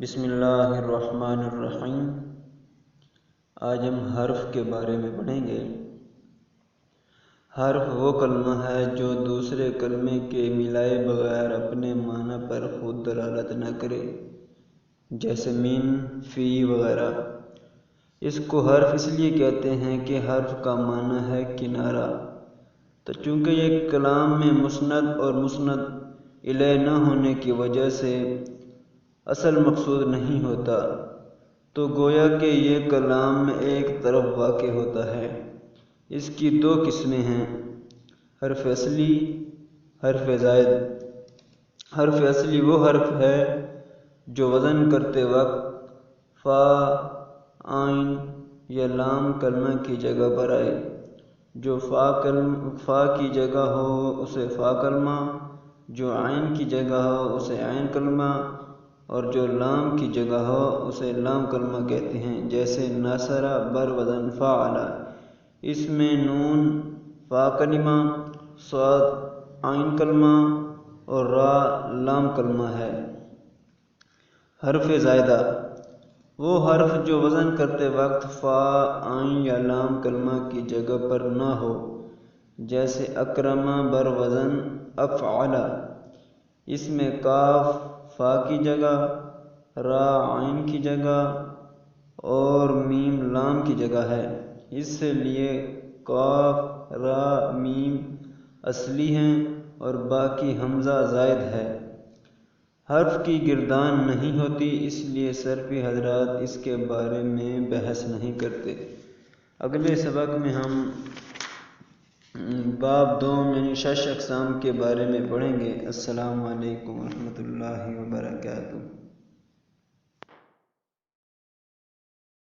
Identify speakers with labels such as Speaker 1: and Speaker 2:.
Speaker 1: بسم اللہ الرحمن الرحیم۔ آج ہم حرف کے بارے میں پڑھیں گے۔ حرف وہ کلمہ ہے جو دوسرے کلمے کے ملائے بغیر اپنے معنی پر خود دلالت نہ کرے، جیسے من، فی وغیرہ۔ اس کو حرف اس لیے کہتے ہیں کہ حرف کا معنی ہے کنارہ، تو چونکہ یہ کلام میں مسند اور مسند الیہ نہ ہونے کی وجہ سے اصل مقصود نہیں ہوتا، تو گویا کہ یہ کلام میں ایک طرف واقع ہوتا ہے۔ اس کی دو قسمیں ہیں، حرف اصلی، حرف زائد۔ حرف اصلی وہ حرف ہے جو وزن کرتے وقت فا، عین یا لام کلمہ کی جگہ پر آئے۔ جو فا کی جگہ ہو اسے فا کلمہ، جو عین کی جگہ ہو اسے عین کلمہ، اور جو لام کی جگہ ہو اسے لام کلمہ کہتے ہیں، جیسے نصرہ بر وزن فعل۔ اس میں نون فا کلمہ، صاد عین کلمہ اور را لام کلمہ ہے۔ حرف زائدہ وہ حرف جو وزن کرتے وقت فا، عین یا لام کلمہ کی جگہ پر نہ ہو، جیسے اکرم بر وزن افعل۔ اس میں کاف فا کی جگہ، را عین کی جگہ اور میم لام کی جگہ ہے، اس لیے کاف، را، میم اصلی ہیں اور باقی حمزہ زائد ہے۔ حرف کی گردان نہیں ہوتی، اس لیے صرفی حضرات اس کے بارے میں بحث نہیں کرتے۔ اگلے سبق میں ہم باب دوم یعنی 6 اقسام کے بارے میں پڑھیں گے۔ السلام علیکم ورحمۃ اللہ وبرکاتہ۔